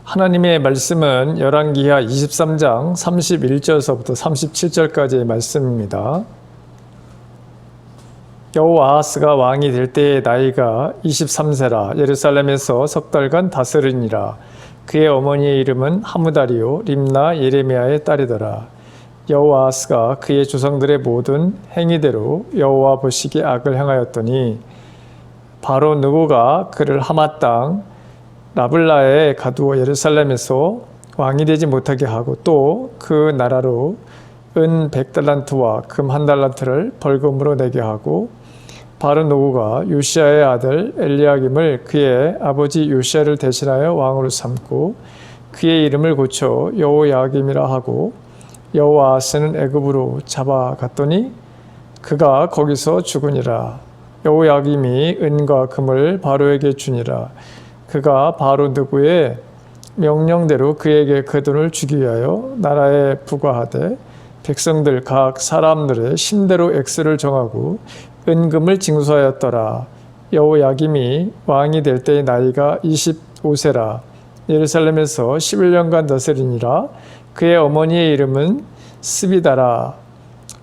하나님의 말씀은 열왕기하 23장 31절서부터 37절까지의 말씀입니다. 여호아하스가 왕이 될 때의 나이가 23세라 예루살렘에서 석 달간 다스리니라. 그의 어머니의 이름은 하무다리요 림나 예레미야의 딸이더라. 여호아하스가 그의 조상들의 모든 행위대로 여호와 보시기에 악을 행하였더니 바로 느고가 그를 하맛 땅 라블라에 가두어 예루살렘에서 왕이 되지 못하게 하고 또 그 나라로 은 100달란트와 금 1달란트를 벌금으로 내게 하고 바로 느고가 요시야의 아들 엘리야김을 그의 아버지 요시야를 대신하여 왕으로 삼고 그의 이름을 고쳐 여호야김이라 하고 여호아하스는 애굽으로 잡아갔더니 그가 거기서 죽으니라. 여호야김이 은과 금을 바로에게 주니라. 그가 바로 느고의 명령대로 그에게 그 돈을 주기 위하여 나라에 부과하되 백성들 각 사람들의 심대로 액수를 정하고 은금을 징수하였더라. 여호야김이 왕이 될 때의 나이가 25세라 예루살렘에서 11년간 다스리니라. 그의 어머니의 이름은 스비다라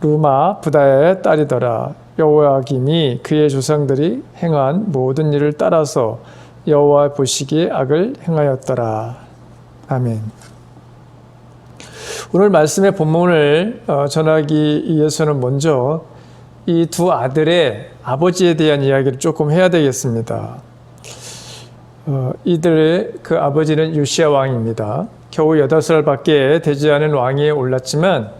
루마 부다의 딸이더라. 여호야김이 그의 조상들이 행한 모든 일을 따라서 여호와 보시기에 악을 행하였더라. 아멘. 오늘 말씀의 본문을 전하기 위해서는 먼저 이 두 아들의 아버지에 대한 이야기를 조금 해야 되겠습니다. 이들의 그 아버지는 요시야 왕입니다. 겨우 8살밖에 되지 않은 왕위에 올랐지만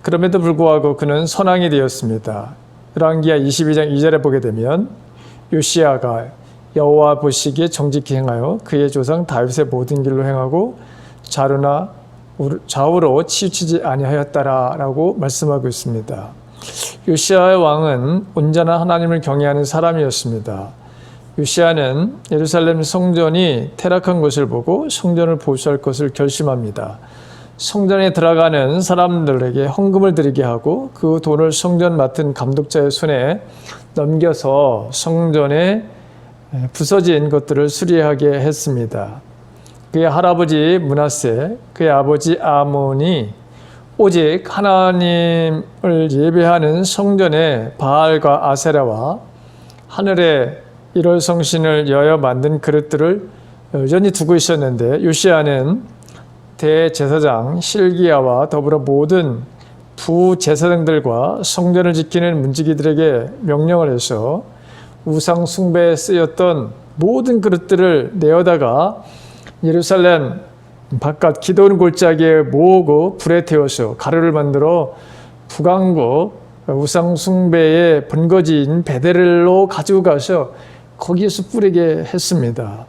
그럼에도 불구하고 그는 선왕이 되었습니다. 열왕기하 22장 2절에 보게 되면 요시야가 여호와 보시기에 정직히 행하여 그의 조상 다윗의 모든 길로 행하고 좌우로 치우치지 아니하였다라고 말씀하고 있습니다. 요시야의 왕은 온전한 하나님을 경외하는 사람이었습니다. 요시야는 예루살렘 성전이 퇴락한 것을 보고 성전을 보수할 것을 결심합니다. 성전에 들어가는 사람들에게 헌금을 드리게 하고 그 돈을 성전 맡은 감독자의 손에 넘겨서 성전에 부서진 것들을 수리하게 했습니다. 그의 할아버지 므낫세, 그의 아버지 아몬이 오직 하나님을 예배하는 성전에 바알과 아세라와 하늘의 일월성신을 여여 만든 그릇들을 여전히 두고 있었는데 요시야는 대제사장 실기야와 더불어 모든 부제사장들과 성전을 지키는 문지기들에게 명령을 해서 우상 숭배에 쓰였던 모든 그릇들을 내어다가 예루살렘 바깥 기도원 골짜기에 모으고 불에 태워서 가루를 만들어 북왕국 우상 숭배의 본거지인 베델로 가지고 가서 거기에서 뿌리게 했습니다.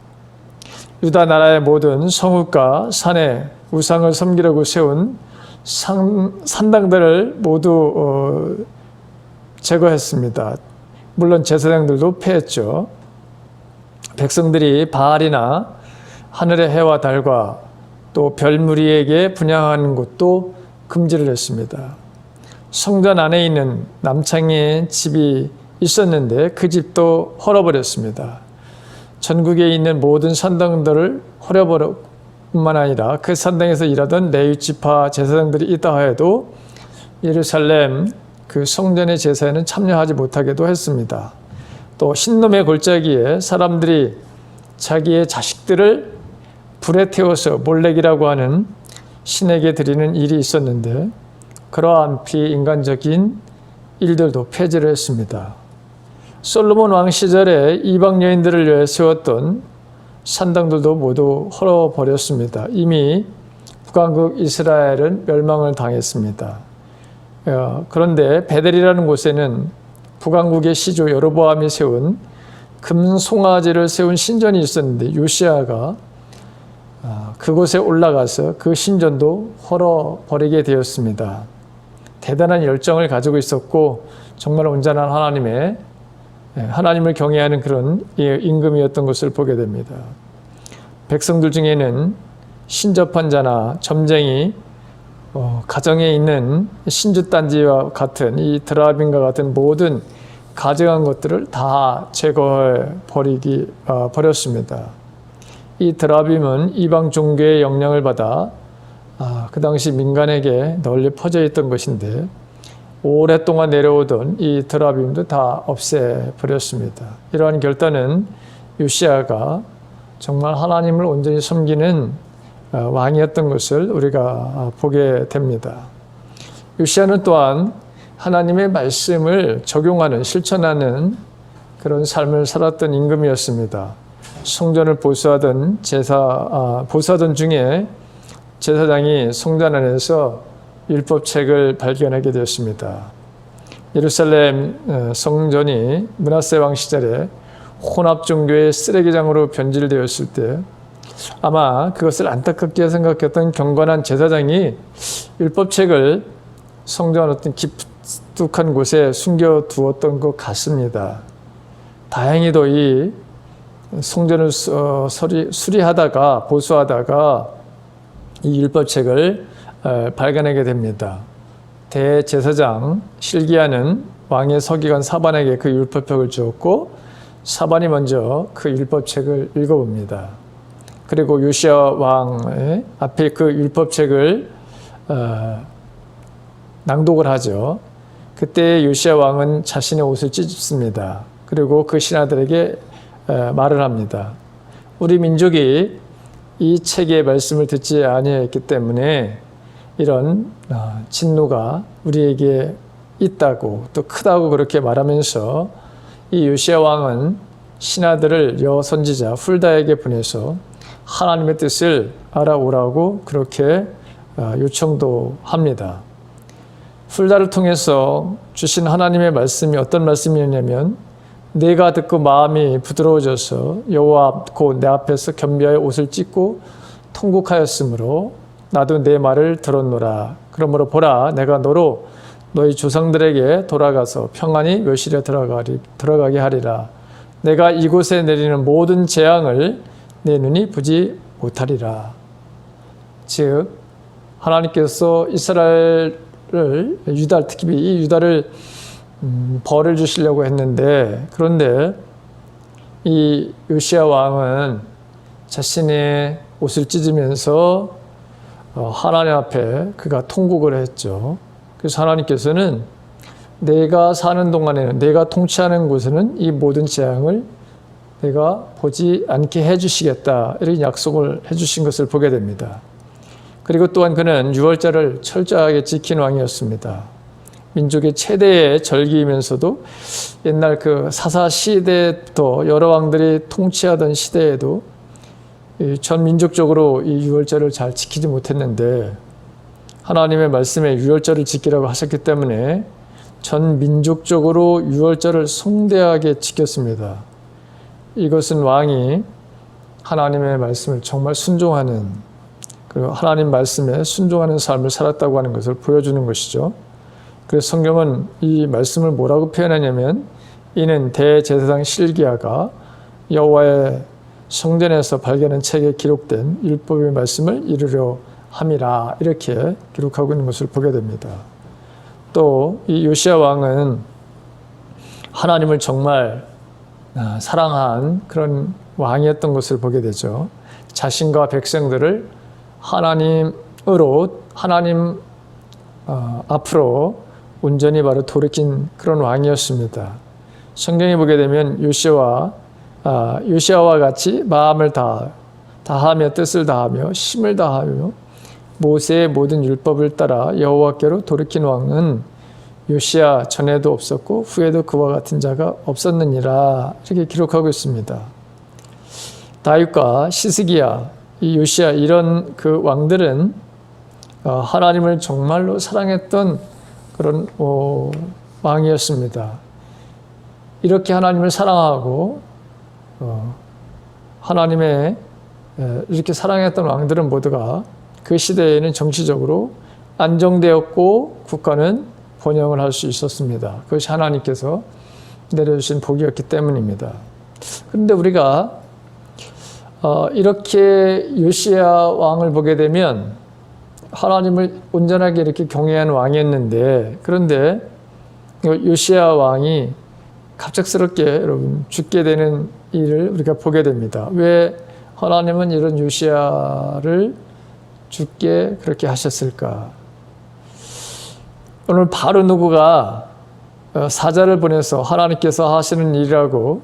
유다 나라의 모든 성읍과 산에 우상을 섬기려고 세운 산당들을 모두 제거했습니다. 물론 제사장들도 패했죠. 백성들이 바알이나 하늘의 해와 달과 또 별무리에게 분향하는 것도 금지를 했습니다. 성전 안에 있는 남창의 집이 있었는데 그 집도 헐어버렸습니다. 전국에 있는 모든 산당들을 헐어버릴 뿐만 아니라 그 산당에서 일하던 레위지파 제사장들이 있다 하여도 예루살렘 그 성전의 제사에는 참여하지 못하게도 했습니다. 또 흰놈의 골짜기에 사람들이 자기의 자식들을 불에 태워서 몰렉이라고 하는 신에게 드리는 일이 있었는데 그러한 비인간적인 일들도 폐지를 했습니다. 솔로몬 왕 시절에 이방 여인들을 위해 세웠던 산당들도 모두 헐어버렸습니다. 이미 북왕국 이스라엘은 멸망을 당했습니다. 그런데 베델이라는 곳에는 북왕국의 시조 여로보암이 세운 금송아지를 세운 신전이 있었는데 요시야가 그곳에 올라가서 그 신전도 헐어버리게 되었습니다. 대단한 열정을 가지고 있었고 정말 온전한 하나님을 경외하는 그런 임금이었던 것을 보게 됩니다. 백성들 중에는 신접한 자나 점쟁이, 가정에 있는 신주단지와 같은 이 드라빈과 같은 모든 가증한 것들을 다 제거해 버렸습니다. 이 드라빔은 이방 종교의 영향을 받아 그 당시 민간에게 널리 퍼져 있던 것인데 오랫동안 내려오던 이 드라빔도 다 없애버렸습니다. 이러한 결단은 요시야가 정말 하나님을 온전히 섬기는 왕이었던 것을 우리가 보게 됩니다. 요시야는 또한 하나님의 말씀을 적용하는, 실천하는 그런 삶을 살았던 임금이었습니다. 성전을 보수하던 보수하던 중에 제사장이 성전 안에서 율법책을 발견하게 되었습니다. 예루살렘 성전이 므낫세 왕 시절에 혼합 종교의 쓰레기장으로 변질되었을 때 아마 그것을 안타깝게 생각했던 경건한 제사장이 율법책을 성전 어떤 깊숙한 곳에 숨겨두었던 것 같습니다. 다행히도 이 성전을 수리하다가 보수하다가 이 율법책을 발견하게 됩니다. 대제사장 실기야는 왕의 서기관 사반에게 그 율법책을 주었고 사반이 먼저 그 율법책을 읽어봅니다. 그리고 요시야 왕의 앞에 그 율법책을 낭독을 하죠. 그때 요시야 왕은 자신의 옷을 찢습니다. 그리고 그 신하들에게 말을 합니다. 우리 민족이 이 책의 말씀을 듣지 아니했기 때문에 이런 진노가 우리에게 있다고 또 크다고 그렇게 말하면서 이 요시야 왕은 신하들을 여선지자 훌다에게 보내서 하나님의 뜻을 알아오라고 그렇게 요청도 합니다. 훌다를 통해서 주신 하나님의 말씀이 어떤 말씀이었냐면 내가 듣고 마음이 부드러워져서 여호와 곧 내 앞에서 겸비하여 옷을 찢고 통곡하였으므로 나도 내 말을 들었노라. 그러므로 보라 내가 너로 너희 조상들에게 돌아가서 평안히 묘실에 들어가게 하리라. 내가 이곳에 내리는 모든 재앙을 내 눈이 보지 못하리라. 즉 하나님께서 이스라엘을 유다 특히 이 유다를 벌을 주시려고 했는데 그런데 이 요시야 왕은 자신의 옷을 찢으면서 하나님 앞에 그가 통곡을 했죠. 그래서 하나님께서는 내가 사는 동안에는 내가 통치하는 곳에는 이 모든 재앙을 내가 보지 않게 해주시겠다 이런 약속을 해주신 것을 보게 됩니다. 그리고 또한 그는 유월절을 철저하게 지킨 왕이었습니다. 민족의 최대의 절기이면서도 옛날 그 사사 시대부터 여러 왕들이 통치하던 시대에도 전 민족적으로 이 유월절을 잘 지키지 못했는데 하나님의 말씀에 유월절을 지키라고 하셨기 때문에 전 민족적으로 유월절을 성대하게 지켰습니다. 이것은 왕이 하나님의 말씀을 정말 순종하는 그리고 하나님 말씀에 순종하는 삶을 살았다고 하는 것을 보여주는 것이죠. 그래서 성경은 이 말씀을 뭐라고 표현하냐면 이는 대제사장 실기야가 여호와의 성전에서 발견한 책에 기록된 율법의 말씀을 이루려 함이라 이렇게 기록하고 있는 것을 보게 됩니다. 또 이 요시야 왕은 하나님을 정말 사랑한 그런 왕이었던 것을 보게 되죠. 자신과 백성들을 하나님으로 하나님 앞으로 온전히 바로 돌이킨 그런 왕이었습니다. 성경에 보게 되면 요시야와 같이 마음을 다하며 뜻을 다하며 힘을 다하며 모세의 모든 율법을 따라 여호와께로 돌이킨 왕은 요시야 전에도 없었고 후에도 그와 같은 자가 없었느니라 이렇게 기록하고 있습니다. 다윗과 시스기야, 이 요시야 이런 그 왕들은 하나님을 정말로 사랑했던 그런 왕이었습니다. 이렇게 하나님을 사랑하고 하나님의 이렇게 사랑했던 왕들은 모두가 그 시대에는 정치적으로 안정되었고 국가는 번영을 할 수 있었습니다. 그것이 하나님께서 내려주신 복이었기 때문입니다. 그런데 우리가 이렇게 요시야 왕을 보게 되면 하나님을 온전하게 이렇게 경외하는 왕이었는데 그런데 요시야 왕이 갑작스럽게 여러분 죽게 되는 일을 우리가 보게 됩니다. 왜 하나님은 이런 요시야를 죽게 그렇게 하셨을까? 오늘 바로 누구가 사자를 보내서 하나님께서 하시는 일이라고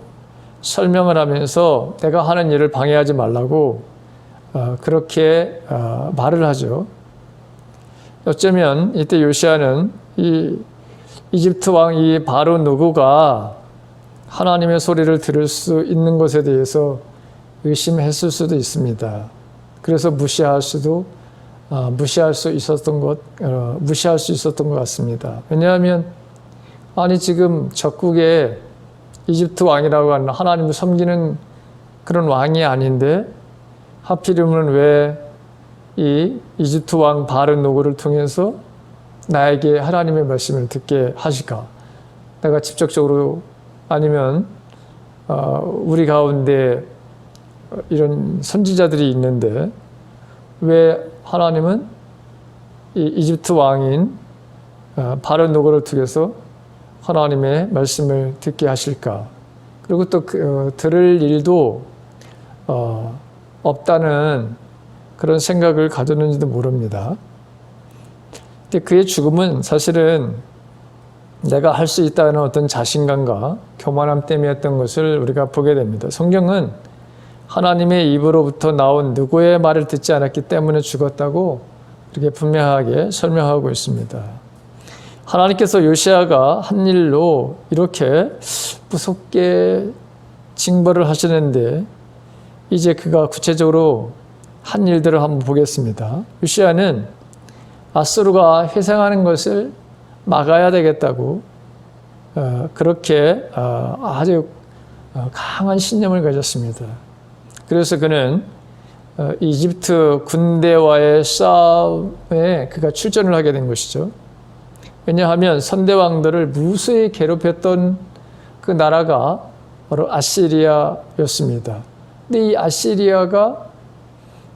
설명을 하면서 내가 하는 일을 방해하지 말라고 그렇게 말을 하죠. 어쩌면 이때 요시야는 이 이집트 왕 이 바로 누구가 하나님의 소리를 들을 수 있는 것에 대해서 의심했을 수도 있습니다. 그래서 무시할 수 있었던 것 같습니다. 왜냐하면 아니 지금 적국에 이집트 왕이라고 하는 하나님을 섬기는 그런 왕이 아닌데 하필이면 왜 이 이집트 왕 바로 누구를 통해서 나에게 하나님의 말씀을 듣게 하실까? 내가 직접적으로 아니면 우리 가운데 이런 선지자들이 있는데 왜 하나님은 이 이집트 왕인 바로 누구를 통해서 하나님의 말씀을 듣게 하실까? 그리고 또 들을 일도 없다는 그런 생각을 가졌는지도 모릅니다. 근데 그의 죽음은 사실은 내가 할 수 있다는 어떤 자신감과 교만함 때문이었던 것을 우리가 보게 됩니다. 성경은 하나님의 입으로부터 나온 누구의 말을 듣지 않았기 때문에 죽었다고 이렇게 분명하게 설명하고 있습니다. 하나님께서 요시야가 한 일로 이렇게 무섭게 징벌을 하시는데 이제 그가 구체적으로 한 일들을 한번 보겠습니다. 요시야는 아수르가 회상하는 것을 막아야 되겠다고 그렇게 아주 강한 신념을 가졌습니다. 그래서 그는 이집트 군대와의 싸움에 그가 출전을 하게 된 것이죠. 왜냐하면 선대왕들을 무수히 괴롭혔던 그 나라가 바로 아시리아였습니다. 근데 이 아시리아가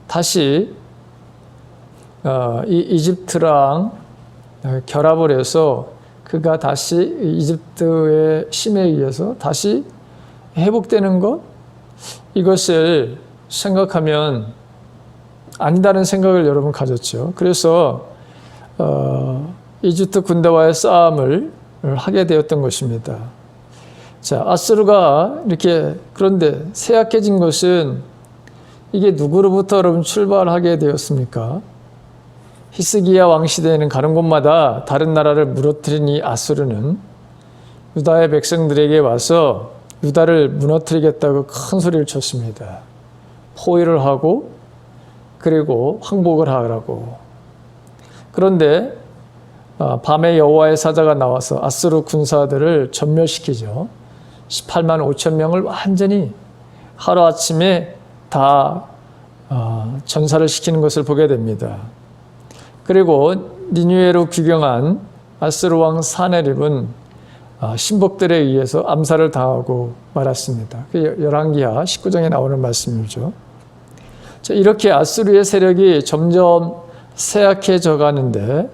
다시 이 이집트랑 결합을 해서 그가 다시 이집트의 힘에 의해서 다시 회복되는 것, 이것을 생각하면 아니다는 생각을 여러분 가졌죠. 그래서 이집트 군대와의 싸움을 하게 되었던 것입니다. 자, 아수르가 이렇게 그런데 쇠약해진 것은 이게 누구로부터 여러분 출발하게 되었습니까? 히스기야 왕 시대에는 가는 곳마다 다른 나라를 무너뜨린 이 아수르는 유다의 백성들에게 와서 유다를 무너뜨리겠다고 큰 소리를 쳤습니다. 포위를 하고 그리고 항복을 하라고. 그런데 밤에 여호와의 사자가 나와서 아수르 군사들을 전멸시키죠. 18만 5천 명을 완전히 하루아침에 다 전사를 시키는 것을 보게 됩니다. 그리고 니느웨로 귀경한 아수르 왕 사네립은 신복들에 의해서 암살을 당하고 말았습니다. 열왕기하 19장에 나오는 말씀이죠. 자, 이렇게 아수르의 세력이 점점 쇠약해져 가는데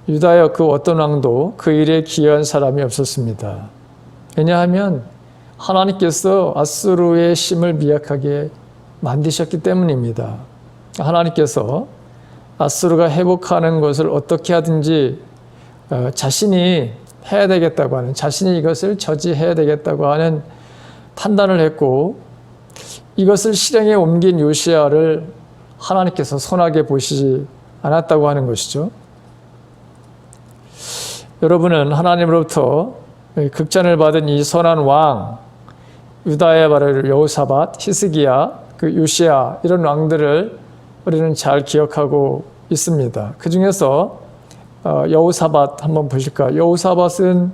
유다의 그 어떤 왕도 그 일에 기여한 사람이 없었습니다. 왜냐하면 하나님께서 아수르의 힘을 미약하게 만드셨기 때문입니다. 하나님께서 아수르가 회복하는 것을 어떻게 하든지 자신이 해야 되겠다고 하는, 자신이 이것을 저지해야 되겠다고 하는 판단을 했고 이것을 실행에 옮긴 요시야를 하나님께서 선하게 보시지 않았다고 하는 것이죠. 여러분은 하나님으로부터 극찬을 받은 이 선한 왕, 유다의 바로 여호사밧, 히스기야, 그 요시야 이런 왕들을 우리는 잘 기억하고 있습니다. 그 중에서 여호사밧 한번 보실까요? 여호사밧은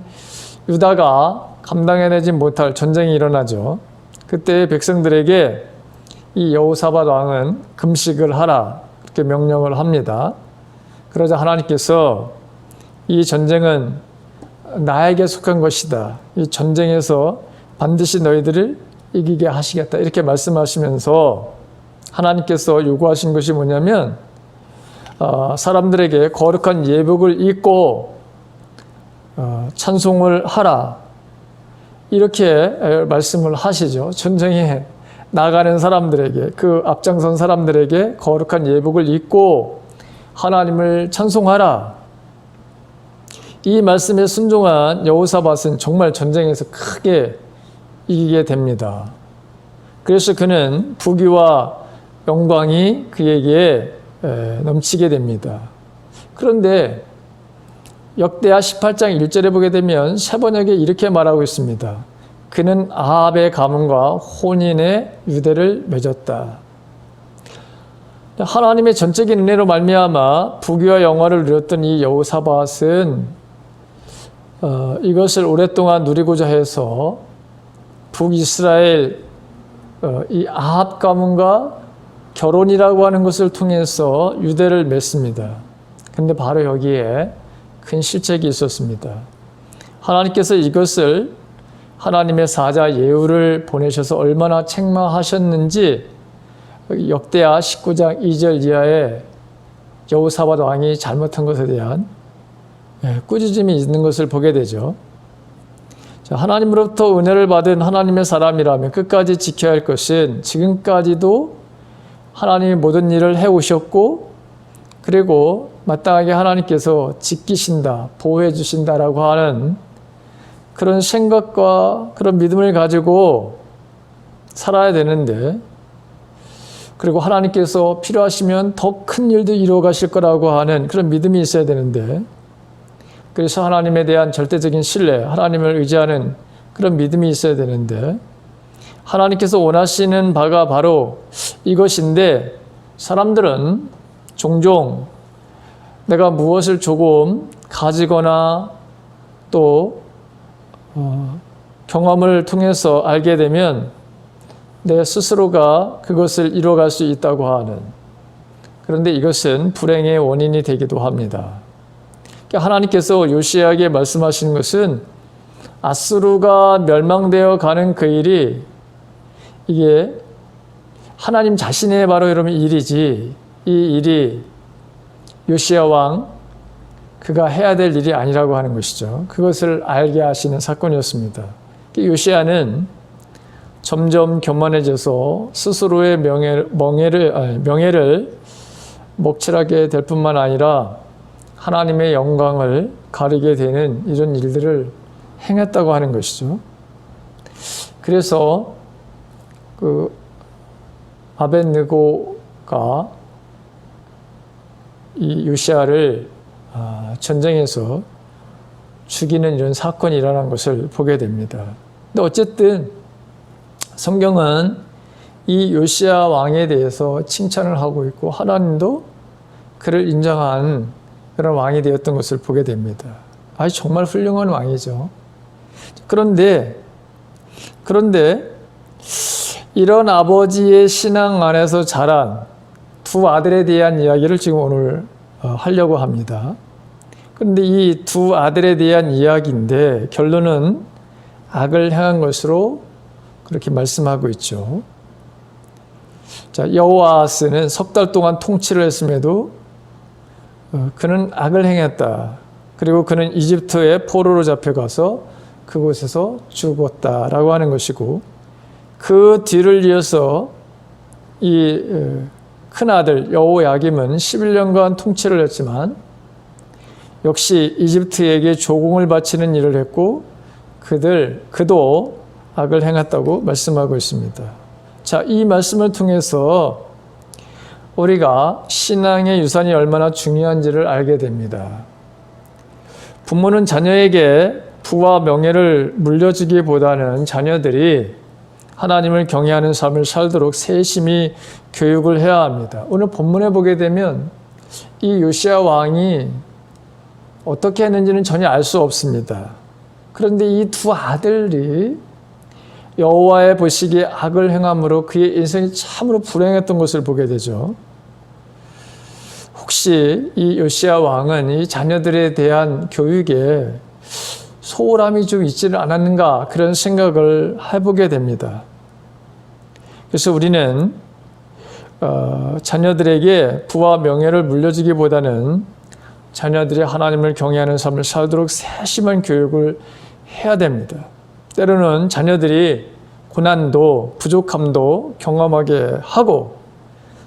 유다가 감당해내지 못할 전쟁이 일어나죠. 그때 백성들에게 이 여호사밧 왕은 금식을 하라 이렇게 명령을 합니다. 그러자 하나님께서 이 전쟁은 나에게 속한 것이다. 이 전쟁에서 반드시 너희들을 이기게 하시겠다. 이렇게 말씀하시면서 하나님께서 요구하신 것이 뭐냐면 사람들에게 거룩한 예복을 입고 찬송을 하라. 이렇게 말씀을 하시죠. 전쟁에 나가는 사람들에게, 그 앞장선 사람들에게 거룩한 예복을 입고 하나님을 찬송하라. 이 말씀에 순종한 여호사밧은 정말 전쟁에서 크게 이기게 됩니다. 그래서 그는 부귀와 영광이 그에게 넘치게 됩니다. 그런데 역대하 18장 1절에 보게 되면 세번역에 이렇게 말하고 있습니다. 그는 아합의 가문과 혼인의 유대를 맺었다. 하나님의 전적인 은혜로 말미암아 부귀와 영화를 누렸던 이 여호사밧은 이것을 오랫동안 누리고자 해서 북이스라엘 이 아합 가문과 결혼이라고 하는 것을 통해서 유대를 맺습니다. 근데 바로 여기에 큰 실책이 있었습니다. 하나님께서 이것을 하나님의 사자 예후를 보내셔서 얼마나 책망하셨는지 역대하 19장 2절 이하에 여호사밧 왕이 잘못한 것에 대한 꾸짖음이 있는 것을 보게 되죠. 하나님으로부터 은혜를 받은 하나님의 사람이라면 끝까지 지켜야 할 것은 지금까지도 하나님이 모든 일을 해오셨고 그리고 마땅하게 하나님께서 지키신다, 보호해 주신다라고 하는 그런 생각과 그런 믿음을 가지고 살아야 되는데, 그리고 하나님께서 필요하시면 더 큰 일도 이루어 가실 거라고 하는 그런 믿음이 있어야 되는데, 그래서 하나님에 대한 절대적인 신뢰, 하나님을 의지하는 그런 믿음이 있어야 되는데, 하나님께서 원하시는 바가 바로 이것인데 사람들은 종종 내가 무엇을 조금 가지거나 또 경험을 통해서 알게 되면 내 스스로가 그것을 이뤄갈 수 있다고 하는, 그런데 이것은 불행의 원인이 되기도 합니다. 하나님께서 요시야에게 말씀하시는 것은 아수르가 멸망되어 가는 그 일이 이게 하나님 자신의 바로 여러분 일이지, 이 일이 요시야 왕 그가 해야 될 일이 아니라고 하는 것이죠. 그것을 알게 하시는 사건이었습니다. 요시야는 점점 교만해져서 스스로의 명예를 목칠하게 될 뿐만 아니라 하나님의 영광을 가리게 되는 이런 일들을 행했다고 하는 것이죠. 그래서 그 아벳느고가 이 요시야를 전쟁에서 죽이는 이런 사건이 일어난 것을 보게 됩니다. 근데 어쨌든 성경은 이 요시야 왕에 대해서 칭찬을 하고 있고 하나님도 그를 인정한 그런 왕이 되었던 것을 보게 됩니다. 정말 훌륭한 왕이죠. 그런데 이런 아버지의 신앙 안에서 자란 두 아들에 대한 이야기를 지금 오늘 하려고 합니다. 그런데 이 두 아들에 대한 이야기인데 결론은 악을 행한 것으로 그렇게 말씀하고 있죠. 여호아스는 석 달 동안 통치를 했음에도 그는 악을 행했다. 그리고 그는 이집트의 포로로 잡혀가서 그곳에서 죽었다라고 하는 것이고, 그 뒤를 이어서 이 큰아들 여호야김은 11년간 통치를 했지만 역시 이집트에게 조공을 바치는 일을 했고 그도 악을 행했다고 말씀하고 있습니다. 이 말씀을 통해서 우리가 신앙의 유산이 얼마나 중요한지를 알게 됩니다. 부모는 자녀에게 부와 명예를 물려주기보다는 자녀들이 하나님을 경외하는 삶을 살도록 세심히 교육을 해야 합니다. 오늘 본문에 보게 되면 이 요시야 왕이 어떻게 했는지는 전혀 알 수 없습니다. 그런데 이 두 아들이 여호와의 보시기에 악을 행함으로 그의 인생이 참으로 불행했던 것을 보게 되죠. 혹시 이 요시야 왕은 이 자녀들에 대한 교육에 소홀함이 좀 있지는 않았는가, 그런 생각을 해보게 됩니다. 그래서 우리는 자녀들에게 부와 명예를 물려주기보다는 자녀들이 하나님을 경외하는 삶을 살도록 세심한 교육을 해야 됩니다. 때로는 자녀들이 고난도 부족함도 경험하게 하고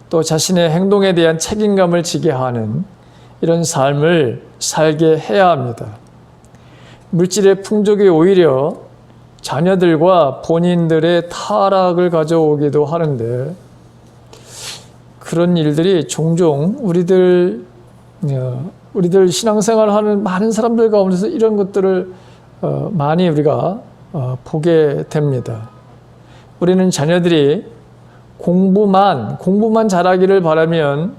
또 자신의 행동에 대한 책임감을 지게 하는 이런 삶을 살게 해야 합니다. 물질의 풍족이 오히려 자녀들과 본인들의 타락을 가져오기도 하는데 그런 일들이 종종 우리들 신앙생활하는 많은 사람들 가운데서 이런 것들을 많이 우리가 보게 됩니다. 우리는 자녀들이 공부만 잘하기를 바라면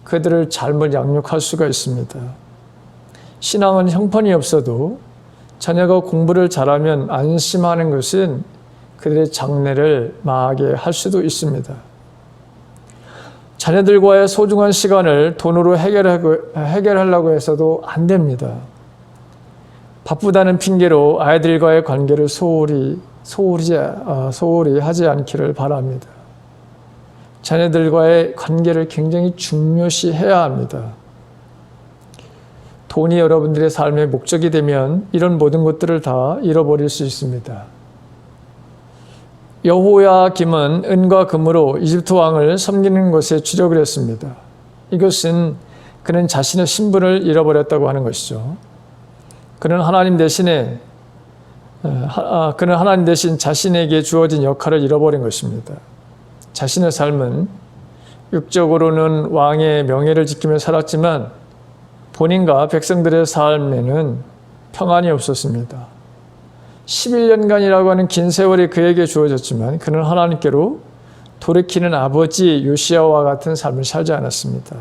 그들을 잘못 양육할 수가 있습니다. 신앙은 형편이 없어도 자녀가 공부를 잘하면 안심하는 것은 그들의 장래를 망하게 할 수도 있습니다. 자녀들과의 소중한 시간을 돈으로 해결하려고 해서도 안 됩니다. 바쁘다는 핑계로 아이들과의 관계를 소홀히 하지 않기를 바랍니다. 자녀들과의 관계를 굉장히 중요시해야 합니다. 돈이 여러분들의 삶의 목적이 되면 이런 모든 것들을 다 잃어버릴 수 있습니다. 여호야김은 은과 금으로 이집트 왕을 섬기는 것에 주력을 했습니다. 이것은 그는 자신의 신분을 잃어버렸다고 하는 것이죠. 그는 하나님 대신 자신에게 주어진 역할을 잃어버린 것입니다. 자신의 삶은 육적으로는 왕의 명예를 지키며 살았지만 본인과 백성들의 삶에는 평안이 없었습니다. 11년간이라고 하는 긴 세월이 그에게 주어졌지만 그는 하나님께로 돌이키는 아버지 요시야와 같은 삶을 살지 않았습니다.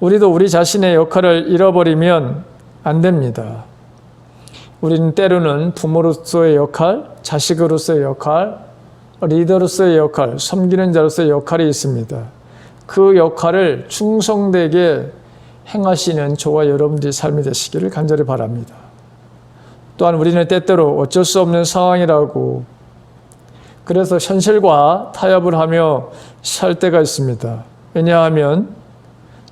우리도 우리 자신의 역할을 잃어버리면 안 됩니다. 우리는 때로는 부모로서의 역할, 자식으로서의 역할, 리더로서의 역할, 섬기는 자로서의 역할이 있습니다. 그 역할을 충성되게 행하시는 저와 여러분들의 삶이 되시기를 간절히 바랍니다. 또한 우리는 때때로 어쩔 수 없는 상황이라고 그래서 현실과 타협을 하며 살 때가 있습니다. 왜냐하면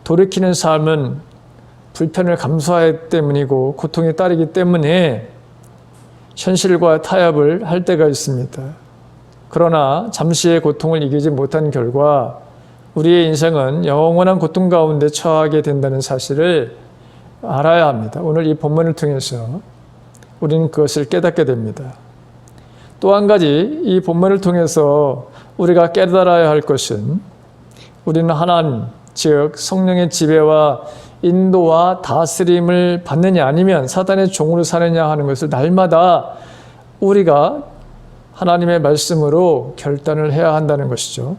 돌이키는 삶은 불편을 감수하기 때문이고 고통이 따르기 때문에 현실과 타협을 할 때가 있습니다. 그러나 잠시의 고통을 이기지 못한 결과 우리의 인생은 영원한 고통 가운데 처하게 된다는 사실을 알아야 합니다. 오늘 이 본문을 통해서 우리는 그것을 깨닫게 됩니다. 또 한 가지 이 본문을 통해서 우리가 깨달아야 할 것은 우리는 하나님, 즉 성령의 지배와 인도와 다스림을 받느냐 아니면 사단의 종으로 사느냐 하는 것을 날마다 우리가 하나님의 말씀으로 결단을 해야 한다는 것이죠.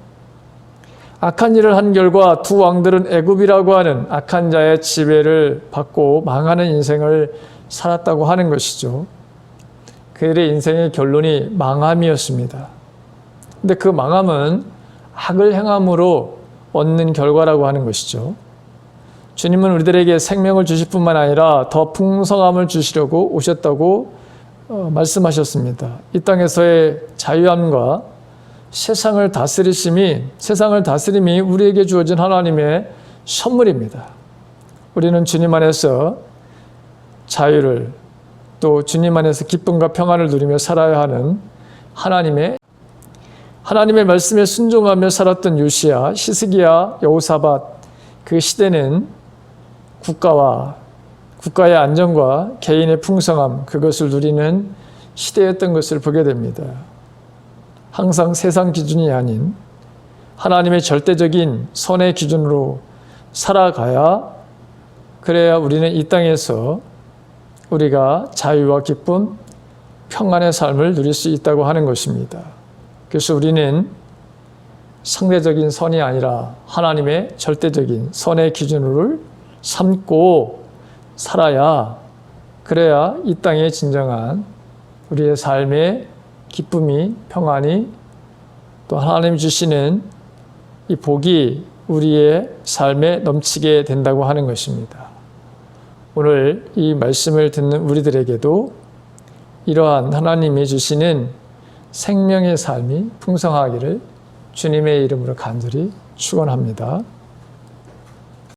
악한 일을 한 결과 두 왕들은 애굽이라고 하는 악한 자의 지배를 받고 망하는 인생을 살았다고 하는 것이죠. 그들의 인생의 결론이 망함이었습니다. 근데 그 망함은 악을 행함으로 얻는 결과라고 하는 것이죠. 주님은 우리들에게 생명을 주실 뿐만 아니라 더 풍성함을 주시려고 오셨다고 말씀하셨습니다. 이 땅에서의 자유함과 세상을 다스림이 우리에게 주어진 하나님의 선물입니다. 우리는 주님 안에서 자유를 또 주님 안에서 기쁨과 평안을 누리며 살아야 하는 하나님의 말씀에 순종하며 살았던 요시야, 히스기야, 여호사밧 그 시대는 국가의 안정과 개인의 풍성함 그것을 누리는 시대였던 것을 보게 됩니다. 항상 세상 기준이 아닌 하나님의 절대적인 선의 기준으로 살아가야 그래야 우리는 이 땅에서 우리가 자유와 기쁨, 평안의 삶을 누릴 수 있다고 하는 것입니다. 그래서 우리는 상대적인 선이 아니라 하나님의 절대적인 선의 기준을 삼고 살아야 그래야 이 땅의 진정한 우리의 삶의 기쁨이 평안이 또 하나님이 주시는 이 복이 우리의 삶에 넘치게 된다고 하는 것입니다. 오늘 이 말씀을 듣는 우리들에게도 이러한 하나님이 주시는 생명의 삶이 풍성하기를 주님의 이름으로 간절히 축원합니다.